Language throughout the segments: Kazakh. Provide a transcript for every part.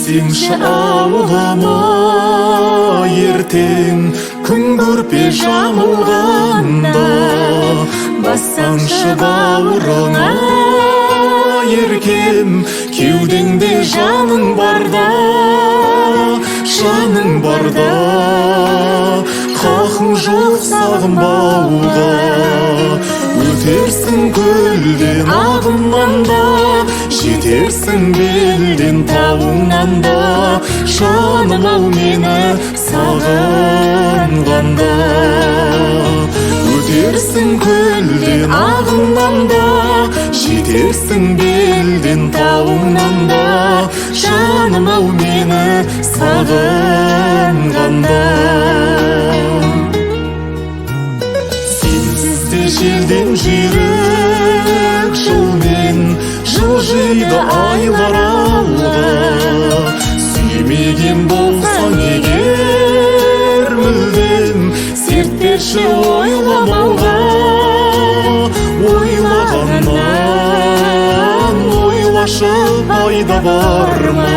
келсеңші ауылыма ертең күн көрпе жамылғанда, бассаңшы бауырыңа еркем, кеудеңде жаның барда, жаның барда, хақың жоқ сағынбауға. Өтерсің көлден ағыннан да, жетерсің белден тауыңнан да, жаным ау мені сағынғанда. Өтерсің көлден ағыннан да, жетерсің белден тауыңнан да, жаным ау мені сағынғанда. Сенсіз де желден жүйрік жылмен жылжиды айлар алға. Сүймеген болсаң егер мүлдем, серт берші ойламауға. Ойлағаннан ойлашы пайда бар ма?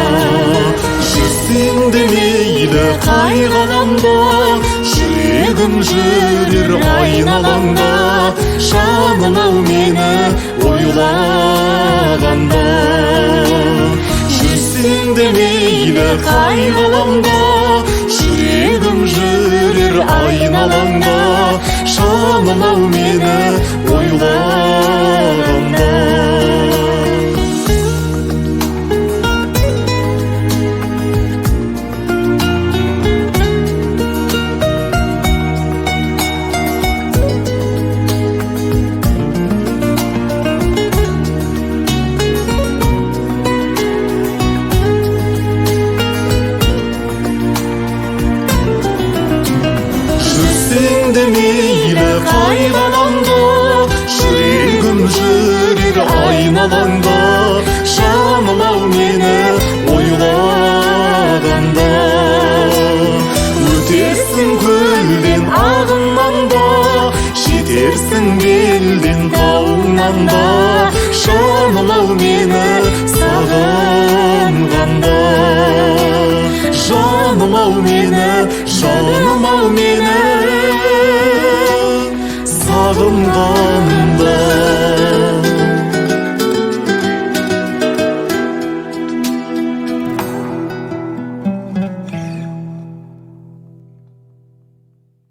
Жүрсең де мейлі қай ғаламда, жүрегім жүрер айналаңда, жаным ау мені ойлағанда. Жүрсең де мейлі қай ғаламда, жүрегім жүрер айналаңда, жаным ау мені ойлағанда. Жүрсең де мейлі қай ғаламда, жүрегім жүрер айналаңда, жаным ау мені ойлағанда. Өтерсің көлден ағыннан да, жетерсің белден тауыңнан да, жаным ау мені сағынғанда. Жаным ау мені, жаным ау мені